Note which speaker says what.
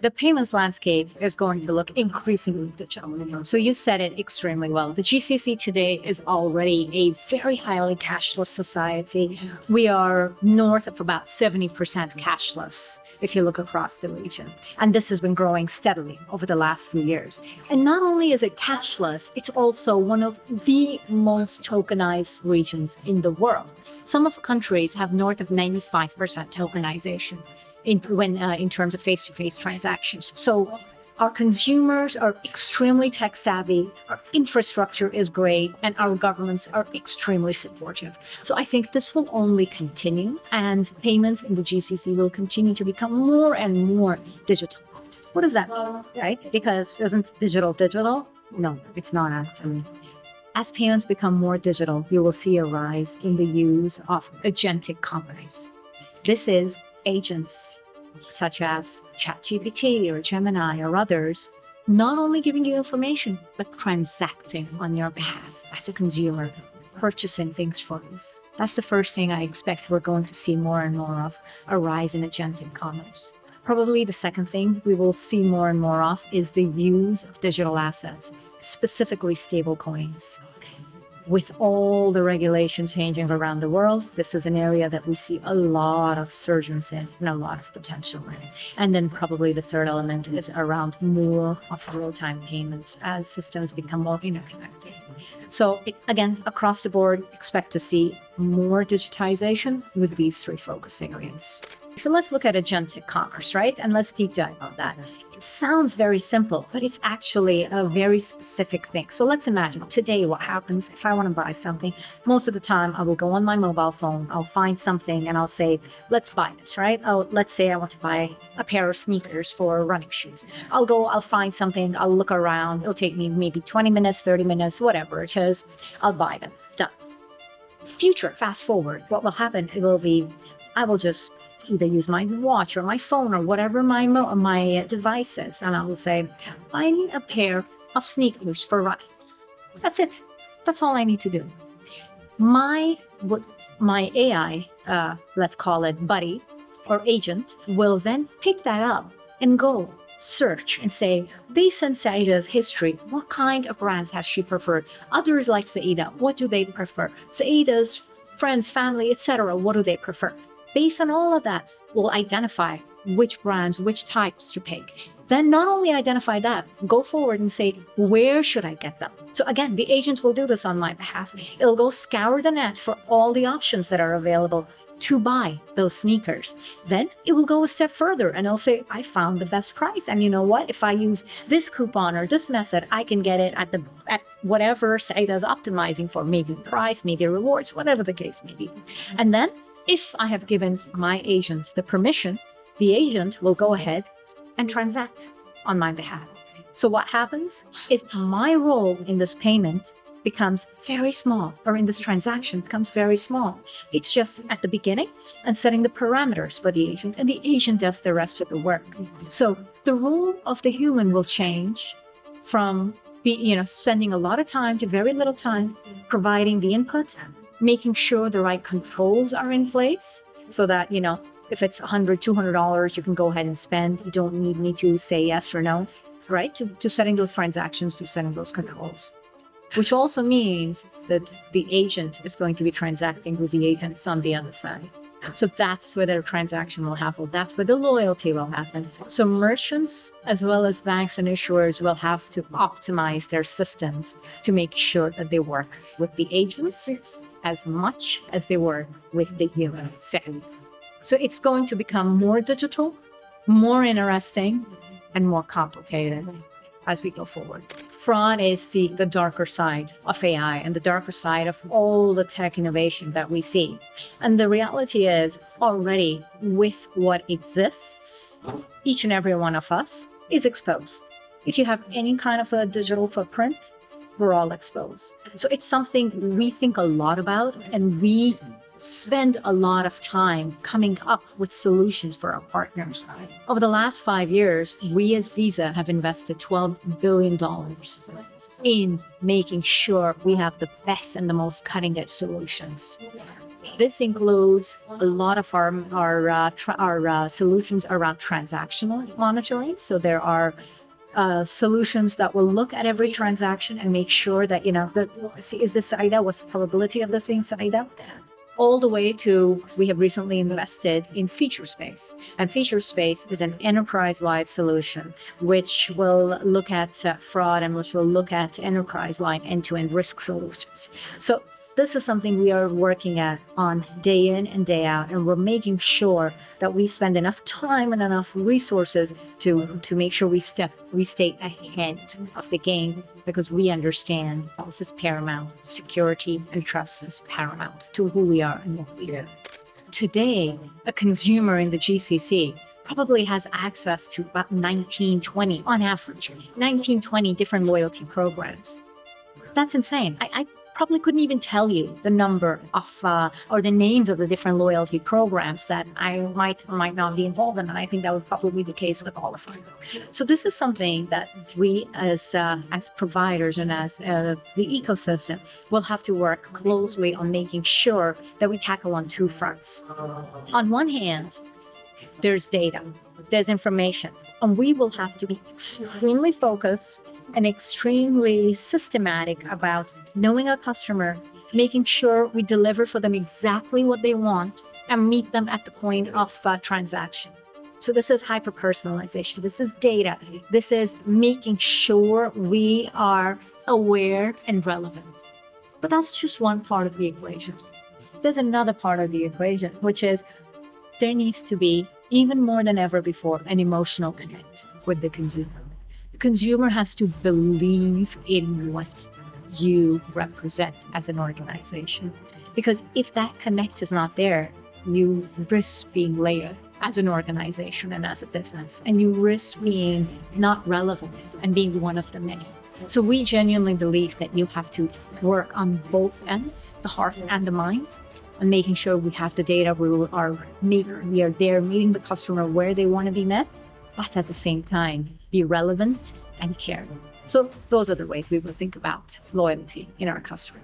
Speaker 1: the payments landscape is going to look increasingly digital. So you said it extremely well. The GCC today is already a very highly cashless society. We are north of about 70% cashless if you look across the region. And this has been growing steadily over the last few years. And not only is it cashless, it's also one of the most tokenized regions in the world. Some of the countries have north of 95% tokenization in terms of face-to-face transactions. So our consumers are extremely tech savvy, our infrastructure is great, and our governments are extremely supportive. So I think this will only continue, and payments in the GCC will continue to become more and more digital. What does that mean, right? Because isn't digital? No, it's not actually. As payments become more digital, you will see a rise in the use of agentic commerce. This is agents such as ChatGPT or Gemini or others, not only giving you information, but transacting on your behalf as a consumer, purchasing things for you. That's the first thing I expect we're going to see more and more of, a rise in agentic commerce. Probably the second thing we will see more and more of is the use of digital assets, specifically stablecoins. With all the regulations changing around the world, this is an area that we see a lot of surgence in and a lot of potential in. And then probably the third element is around more of real-time payments as systems become more interconnected. So again, across the board, expect to see more digitization with these three focus areas. So let's look at agentic commerce, right? And let's deep dive on that. It sounds very simple, but it's actually a very specific thing. So let's imagine today what happens if I want to buy something. Most of the time, I will go on my mobile phone, I'll find something and I'll say, let's buy this, right? Let's say I want to buy a pair of sneakers for running shoes. I'll find something, I'll look around. It'll take me maybe 20 minutes, 30 minutes, whatever it is. I'll buy them. Done. Future, fast forward, what will happen? It will be, I will just either use my watch or my phone or whatever my device is, and I will say, I need a pair of sneakers for running. That's it. That's all I need to do. My AI, let's call it buddy or agent, will then pick that up and go search and say, based on Saeeda's history, what kind of brands has she preferred? Others like Saeeda, what do they prefer? Saeeda's friends, family, etc., what do they prefer? Based on all of that, we'll identify which brands, which types to pick. Then not only identify that, go forward and say, where should I get them? So again, the agent will do this on my behalf. It'll go scour the net for all the options that are available to buy those sneakers. Then it will go a step further and it'll say, I found the best price. And you know what? If I use this coupon or this method, I can get it at whatever Saeeda's optimizing for, maybe price, maybe rewards, whatever the case may be. And then if I have given my agent the permission, the agent will go ahead and transact on my behalf. So what happens is my role in this payment becomes very small, or in this transaction becomes very small. It's just at the beginning and setting the parameters for the agent, and the agent does the rest of the work. So the role of the human will change from spending a lot of time to very little time, providing the input, making sure the right controls are in place so that, if it's $100, $200, you can go ahead and spend. You don't need me to say yes or no, right? To setting those transactions, to setting those controls, which also means that the agent is going to be transacting with the agents on the other side. So that's where their transaction will happen. That's where the loyalty will happen. So merchants, as well as banks and issuers, will have to optimize their systems to make sure that they work with the agents as much as they work with the human. So it's going to become more digital, more interesting, and more complicated as we go forward. Fraud is the darker side of AI and the darker side of all the tech innovation that we see. And the reality is, already with what exists, each and every one of us is exposed. If you have any kind of a digital footprint, we're all exposed. So it's something we think a lot about, and we spend a lot of time coming up with solutions for our partners. Over the last 5 years, we as Visa have invested $12 billion in making sure we have the best and the most cutting-edge solutions. This includes a lot of our solutions around transactional monitoring. So there are solutions that will look at every transaction and make sure that, is this Saeeda? What's the probability of this being Saeeda? All the way to, we have recently invested in Feature Space. And Feature Space is an enterprise-wide solution which will look at fraud and which will look at enterprise-wide end-to-end risk solutions. So this is something we are working on day in and day out, and we're making sure that we spend enough time and enough resources to make sure we stay ahead of the game, because we understand this is paramount. Security and trust is paramount to who we are and what we do. Today, a consumer in the GCC probably has access to about 19-20, on average, 19-20 different loyalty programs. That's insane. I probably couldn't even tell you the number of or the names of the different loyalty programs that I might or might not be involved in, and I think that would probably be the case with all of us. So this is something that we as providers and as the ecosystem will have to work closely on making sure that we tackle on two fronts. On one hand, there's data, there's information, and we will have to be extremely focused and extremely systematic about knowing our customer, making sure we deliver for them exactly what they want and meet them at the point of transaction. So this is hyper-personalization. This is data. This is making sure we are aware and relevant. But that's just one part of the equation. There's another part of the equation, which is there needs to be, even more than ever before, an emotional connect with the consumer. The consumer has to believe in what you represent as an organization. Because if that connect is not there, you risk being layered as an organization and as a business, and you risk being not relevant and being one of the many. So we genuinely believe that you have to work on both ends, the heart and the mind, and making sure we have the data, we are there meeting the customer where they want to be met, but at the same time, be relevant and care. So those are the ways we will think about loyalty in our customer.